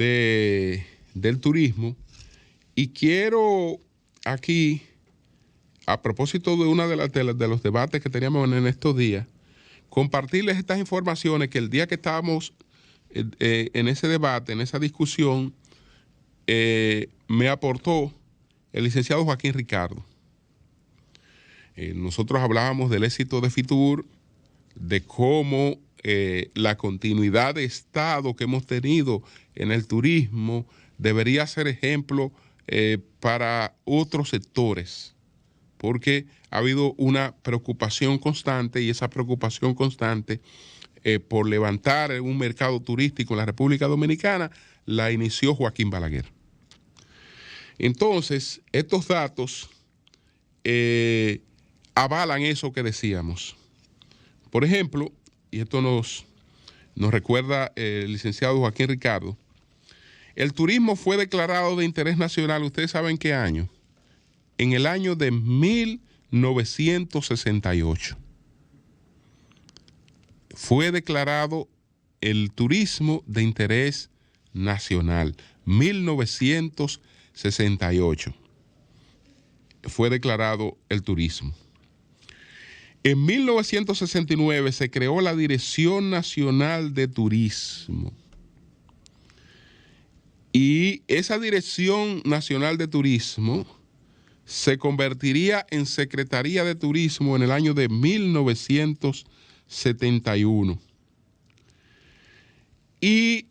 del turismo y quiero aquí, a propósito de una de los debates que teníamos en estos días, compartirles estas informaciones que el día que estábamos en ese debate, en esa discusión, me aportó el licenciado Joaquín Ricardo. Nosotros hablábamos del éxito de Fitur, de cómo la continuidad de Estado que hemos tenido en el turismo debería ser ejemplo para otros sectores, porque ha habido una preocupación constante y esa preocupación constante por levantar un mercado turístico en la República Dominicana la inició Joaquín Balaguer. Entonces, estos datos avalan eso que decíamos. Por ejemplo, y esto nos recuerda el licenciado Joaquín Ricardo, el turismo fue declarado de interés nacional, ¿ustedes saben qué año? En el año de 1968. Fue declarado el turismo de interés nacional. 1968 fue declarado el turismo. En 1969 se creó la Dirección Nacional de Turismo. Y esa Dirección Nacional de Turismo se convertiría en Secretaría de Turismo en el año de 1971. Y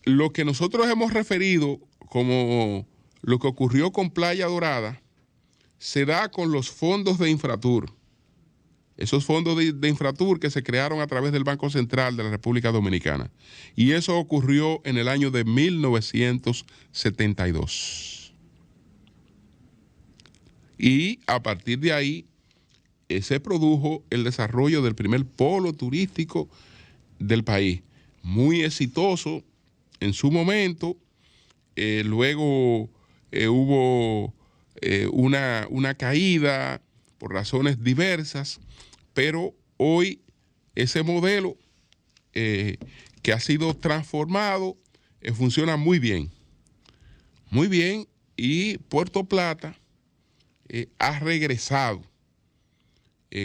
lo que nosotros hemos referido como lo que ocurrió con Playa Dorada se da con los fondos de Infratur. Esos fondos de Infratur que se crearon a través del Banco Central de la República Dominicana. Y eso ocurrió en el año de 1972. Y a partir de ahí se produjo el desarrollo del primer polo turístico del país. Muy exitoso en su momento. Luego hubo una caída por razones diversas, pero hoy ese modelo que ha sido transformado funciona muy bien. Muy bien, y Puerto Plata ha regresado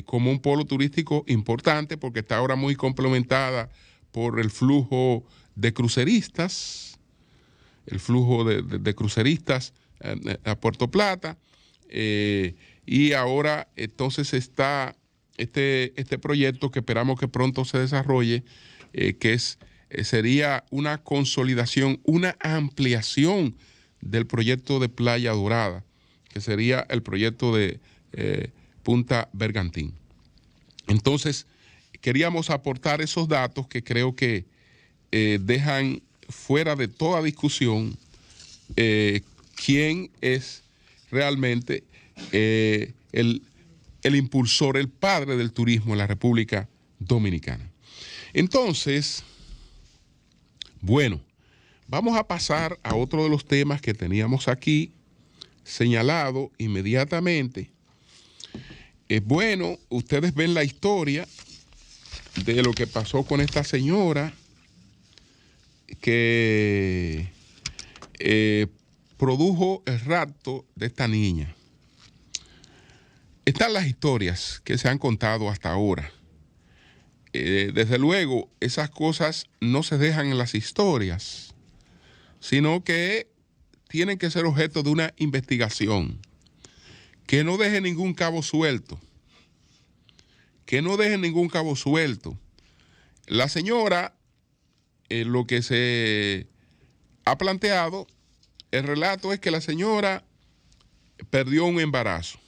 como un polo turístico importante porque está ahora muy complementada por el flujo de cruceristas, de cruceristas a Puerto Plata, y ahora entonces está este proyecto que esperamos que pronto se desarrolle, que sería una consolidación, una ampliación del proyecto de Playa Dorada, que sería el proyecto de Punta Bergantín. Entonces, queríamos aportar esos datos que creo que dejan fuera de toda discusión quién es realmente el impulsor, el padre del turismo en la República Dominicana. Entonces, bueno, vamos a pasar a otro de los temas que teníamos aquí señalado inmediatamente. Bueno, ustedes ven la historia de lo que pasó con esta señora que produjo el rapto de esta niña. Están las historias que se han contado hasta ahora. Desde luego, esas cosas no se dejan en las historias, sino que tienen que ser objeto de una investigación que no deje ningún cabo suelto. Que no deje ningún cabo suelto. La señora, lo que se ha planteado, el relato es que la señora perdió un embarazo,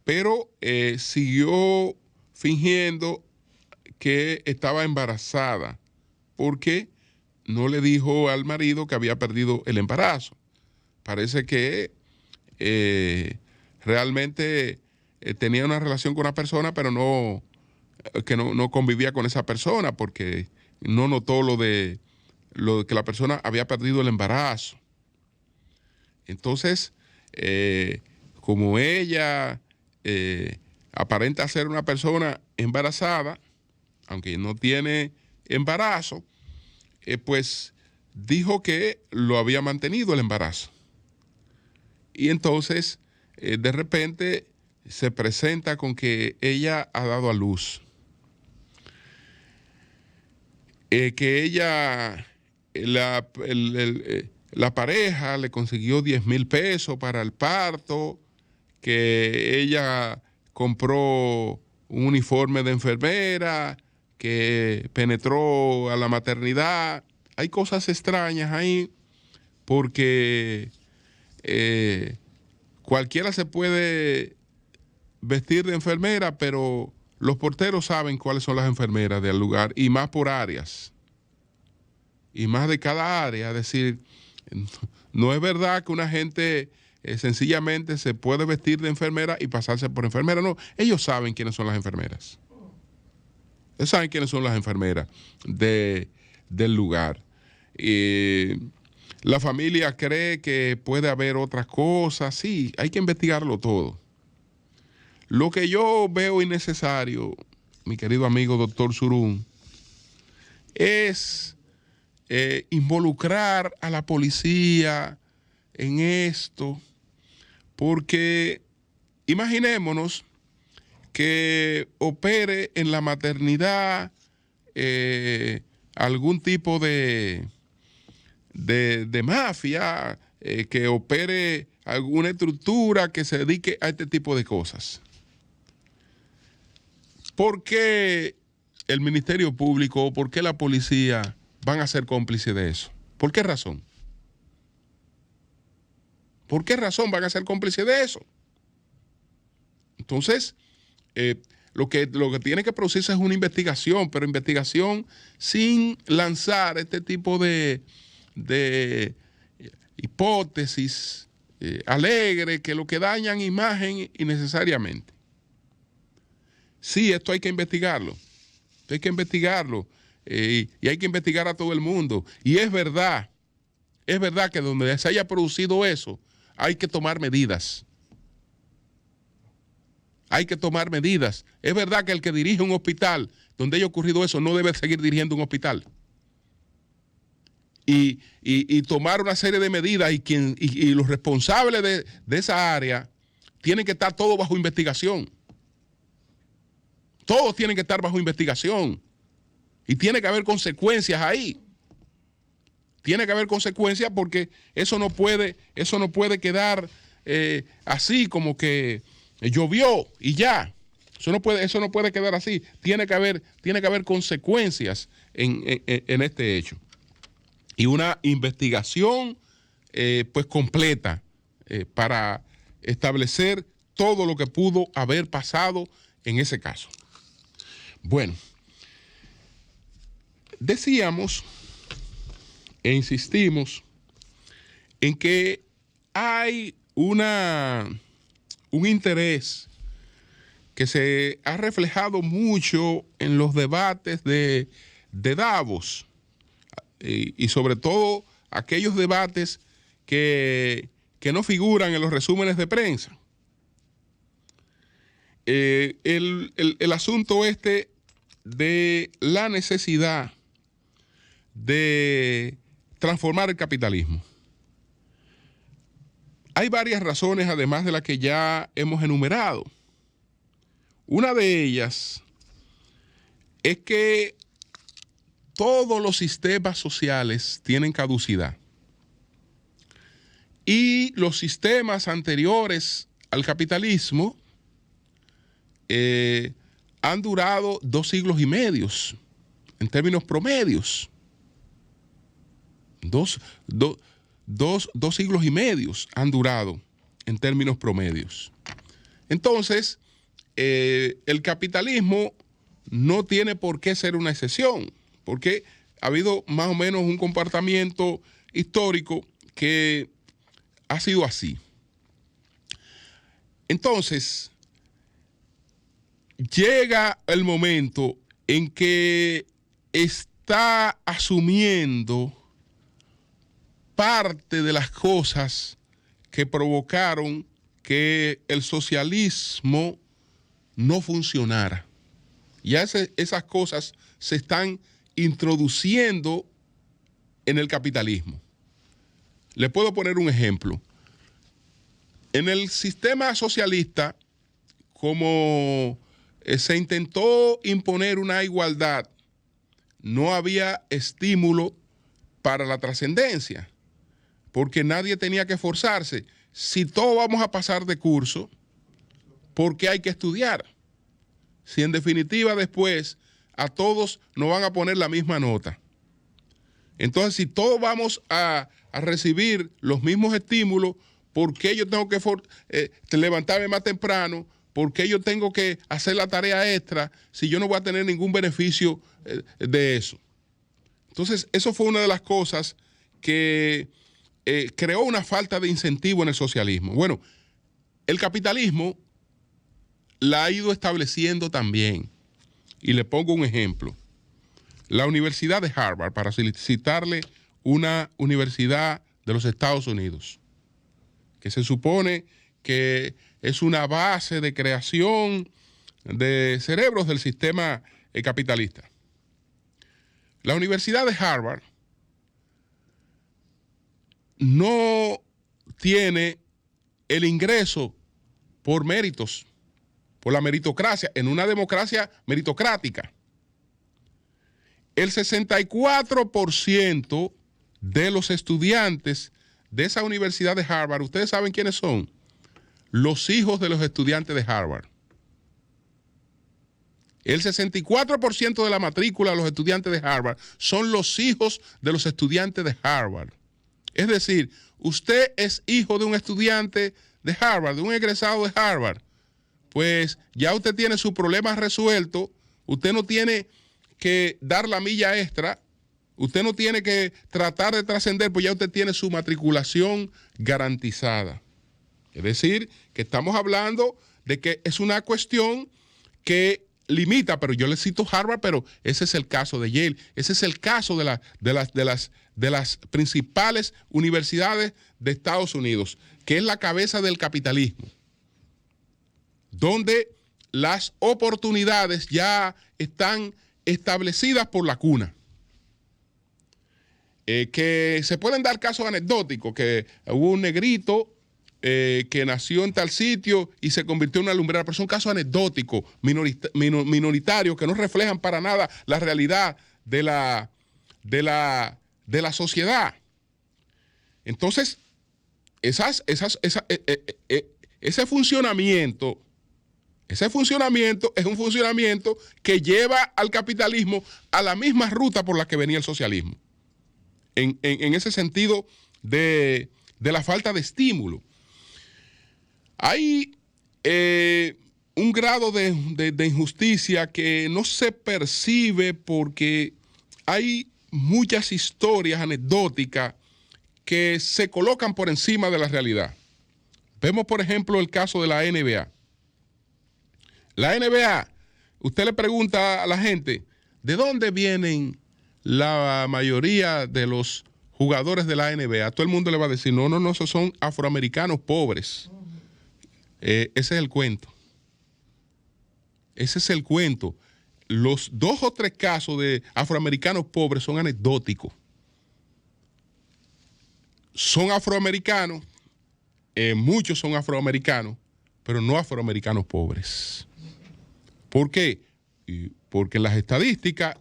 pero siguió fingiendo que estaba embarazada porque no le dijo al marido que había perdido el embarazo. Parece que realmente tenía una relación con una persona, pero no convivía con esa persona porque no notó lo de que la persona había perdido el embarazo. Entonces, como ella aparenta ser una persona embarazada, aunque no tiene embarazo, pues dijo que lo había mantenido el embarazo. Y entonces, de repente, se presenta con que ella ha dado a luz. Que ella, la pareja le consiguió 10,000 pesos para el parto, que ella compró un uniforme de enfermera, que penetró a la maternidad. Hay cosas extrañas ahí porque cualquiera se puede vestir de enfermera, pero los porteros saben cuáles son las enfermeras del lugar y más por áreas. Y más de cada área. Es decir, no es verdad que una gente sencillamente se puede vestir de enfermera y pasarse por enfermera. No, ellos saben quiénes son las enfermeras. Ellos saben quiénes son las enfermeras del lugar. La familia cree que puede haber otras cosas. Sí, hay que investigarlo todo. Lo que yo veo innecesario, mi querido amigo doctor Surún, es involucrar a la policía en esto, porque imaginémonos que opere en la maternidad algún tipo de mafia, que opere alguna estructura que se dedique a este tipo de cosas. ¿Por qué el Ministerio Público o por qué la policía van a ser cómplices de eso? ¿Por qué razón? ¿Por qué razón van a ser cómplices de eso? Entonces, lo que tiene que producirse es una investigación, pero investigación sin lanzar este tipo de hipótesis alegres que lo que dañan imagen innecesariamente. Sí, esto hay que investigarlo. Esto hay que investigarlo. Y hay que investigar a todo el mundo. Y es verdad que donde se haya producido eso, hay que tomar medidas. Hay que tomar medidas. Es verdad que el que dirige un hospital donde haya ocurrido eso no debe seguir dirigiendo un hospital. Y tomar una serie de medidas y los responsables de esa área tienen que estar todos bajo investigación. Todos tienen que estar bajo investigación. Y tiene que haber consecuencias ahí. Tiene que haber consecuencias porque eso no puede quedar así como que llovió y ya. Eso no puede quedar así. Tiene que haber consecuencias en este hecho. Y una investigación pues completa para establecer todo lo que pudo haber pasado en ese caso. Bueno, decíamos e insistimos en que hay un interés que se ha reflejado mucho en los debates de Davos y sobre todo aquellos debates que no figuran en los resúmenes de prensa. El asunto de la necesidad de transformar el capitalismo. Hay varias razones, además de las que ya hemos enumerado. Una de ellas es que todos los sistemas sociales tienen caducidad. Y los sistemas anteriores al capitalismo han durado 2 siglos y medio en términos promedios. Dos siglos y medio han durado en términos promedios. Entonces, el capitalismo no tiene por qué ser una excepción, porque ha habido más o menos un comportamiento histórico que ha sido así. Entonces, llega el momento en que está asumiendo parte de las cosas que provocaron que el socialismo no funcionara. Ya esas cosas se están introduciendo en el capitalismo. Le puedo poner un ejemplo. En el sistema socialista, como se intentó imponer una igualdad, no había estímulo para la trascendencia, porque nadie tenía que esforzarse. Si todos vamos a pasar de curso, ¿por qué hay que estudiar? Si en definitiva después a todos nos van a poner la misma nota. Entonces, si todos vamos a recibir los mismos estímulos, ¿por qué yo tengo que levantarme más temprano? ¿Por qué yo tengo que hacer la tarea extra si yo no voy a tener ningún beneficio de eso? Entonces, eso fue una de las cosas que creó una falta de incentivo en el socialismo. Bueno, el capitalismo la ha ido estableciendo también. Y le pongo un ejemplo. La Universidad de Harvard, para citarle una universidad de los Estados Unidos, que se supone que es una base de creación de cerebros del sistema capitalista. La Universidad de Harvard no tiene el ingreso por méritos, por la meritocracia, en una democracia meritocrática. El 64% de los estudiantes de esa Universidad de Harvard, ¿ustedes saben quiénes son? Los hijos de los estudiantes de Harvard. El 64% de la matrícula de los estudiantes de Harvard son los hijos de los estudiantes de Harvard. Es decir, usted es hijo de un estudiante de Harvard, de un egresado de Harvard, pues ya usted tiene su problema resuelto, usted no tiene que dar la milla extra, usted no tiene que tratar de trascender, pues ya usted tiene su matriculación garantizada. Es decir, que estamos hablando de que es una cuestión que limita, pero yo le cito Harvard, pero ese es el caso de Yale, ese es el caso de las principales universidades de Estados Unidos, que es la cabeza del capitalismo, donde las oportunidades ya están establecidas por la cuna. Que se pueden dar casos anecdóticos, que hubo un negrito que nació en tal sitio y se convirtió en una lumbrera, pero son casos anecdóticos, minoritarios, que no reflejan para nada la realidad de la sociedad. Entonces, ese funcionamiento es un funcionamiento que lleva al capitalismo a la misma ruta por la que venía el socialismo. En ese sentido de la falta de estímulo. Hay un grado de injusticia que no se percibe porque hay muchas historias anecdóticas que se colocan por encima de la realidad. Vemos, por ejemplo, el caso de la NBA. La NBA, usted le pregunta a la gente, ¿de dónde vienen la mayoría de los jugadores de la NBA? Todo el mundo le va a decir, no, esos son afroamericanos pobres. Ese es el cuento. Ese es el cuento. Los 2 o 3 casos de afroamericanos pobres son anecdóticos. Son afroamericanos, muchos son afroamericanos, pero no afroamericanos pobres. ¿Por qué? Porque las estadísticas,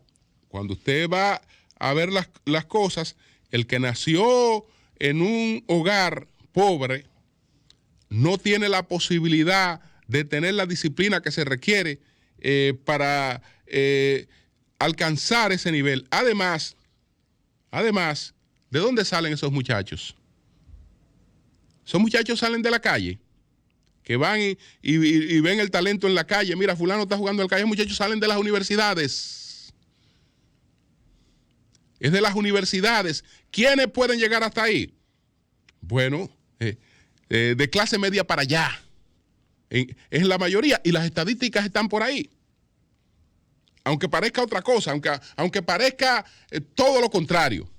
cuando usted va a ver las cosas, el que nació en un hogar pobre no tiene la posibilidad de tener la disciplina que se requiere para alcanzar ese nivel. Además, ¿de dónde salen esos muchachos? Esos muchachos salen de la calle, que van y ven el talento en la calle. Mira, fulano está jugando en la calle. Los muchachos salen de las universidades. Es de las universidades. ¿Quiénes pueden llegar hasta ahí? Bueno, de clase media para allá. Es la mayoría. Y las estadísticas están por ahí. Aunque parezca otra cosa, aunque parezca todo lo contrario.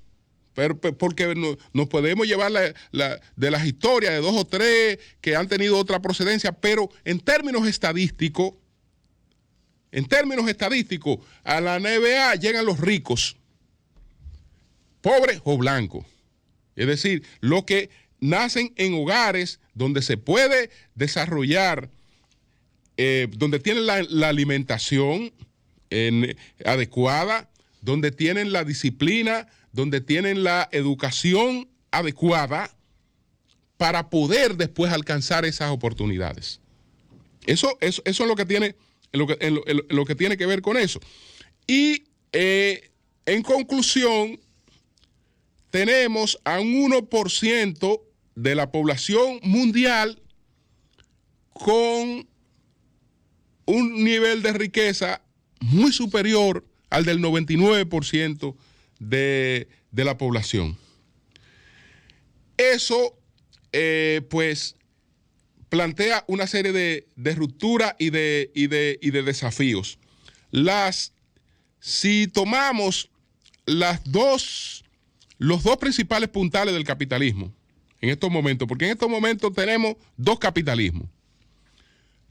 Pero porque nos podemos llevar de las historias de 2 o 3 que han tenido otra procedencia, pero en términos estadísticos, a la NBA llegan los ricos. pobres o blancos. Es decir, los que nacen en hogares donde se puede desarrollar, donde tienen la alimentación adecuada, donde tienen la disciplina, donde tienen la educación adecuada para poder después alcanzar esas oportunidades. Eso es lo que tiene, lo que tiene que ver con eso. Y en conclusión, tenemos a un 1% de la población mundial con un nivel de riqueza muy superior al del 99% de la población. Eso, pues, plantea una serie de rupturas y de desafíos. Si tomamos los dos principales puntales del capitalismo en estos momentos, porque en estos momentos tenemos dos capitalismos.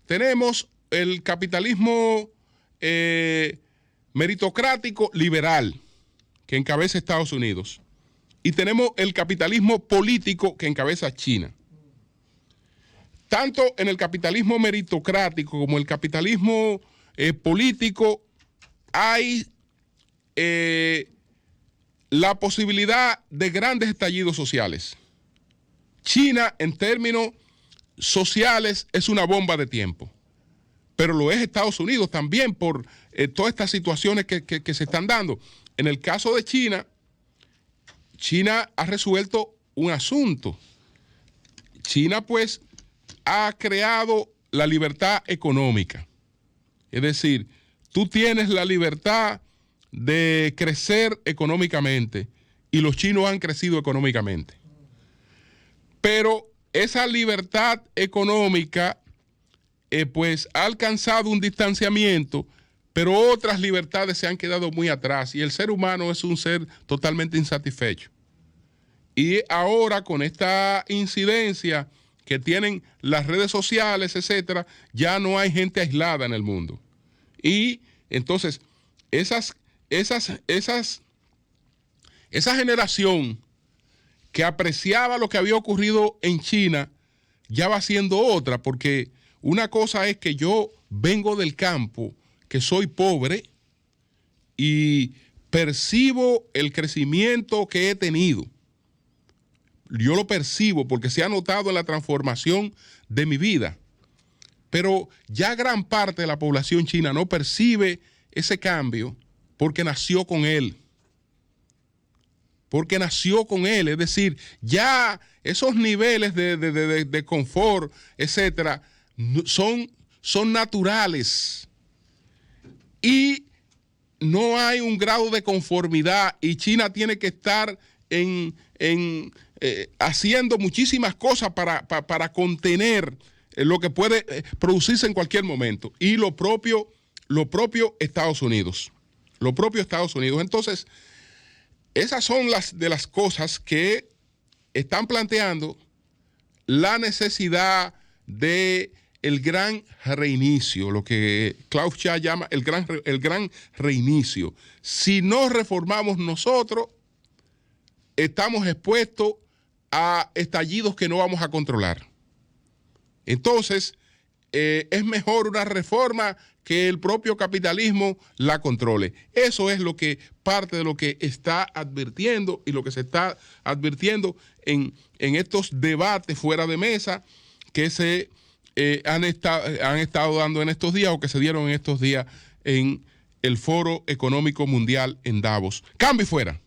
Tenemos el capitalismo meritocrático liberal, que encabeza Estados Unidos, y tenemos el capitalismo político que encabeza China. Tanto en el capitalismo meritocrático como el capitalismo político hay la posibilidad de grandes estallidos sociales. China, en términos sociales, es una bomba de tiempo, pero lo es Estados Unidos también por todas estas situaciones que se están dando. En el caso de China, China ha resuelto un asunto. China, pues, ha creado la libertad económica. Es decir, tú tienes la libertad de crecer económicamente y los chinos han crecido económicamente. Pero esa libertad económica pues ha alcanzado un distanciamiento, pero otras libertades se han quedado muy atrás y el ser humano es un ser totalmente insatisfecho. Y ahora con esta incidencia que tienen las redes sociales, etcétera, ya no hay gente aislada en el mundo. Y entonces esa generación que apreciaba lo que había ocurrido en China ya va siendo otra, porque una cosa es que yo vengo del campo, que soy pobre y percibo el crecimiento que he tenido. Yo lo percibo porque se ha notado en la transformación de mi vida. Pero ya gran parte de la población china no percibe ese cambio porque nació con él. Porque nació con él, es decir, ya esos niveles de confort, etcétera, son naturales. Y no hay un grado de conformidad y China tiene que estar haciendo muchísimas cosas para contener lo que puede producirse en cualquier momento. Y lo propio Estados Unidos. Lo propio Estados Unidos. Entonces, esas son las cosas que están planteando la necesidad de el gran reinicio, lo que Klaus Schwab llama el gran reinicio. Si no reformamos nosotros, estamos expuestos a estallidos que no vamos a controlar. Entonces, es mejor una reforma que el propio capitalismo la controle. Eso es parte de lo que está advirtiendo y lo que se está advirtiendo en estos debates fuera de mesa que se han estado dando en estos días o que se dieron en estos días en el Foro Económico Mundial en Davos. Cambio y fuera.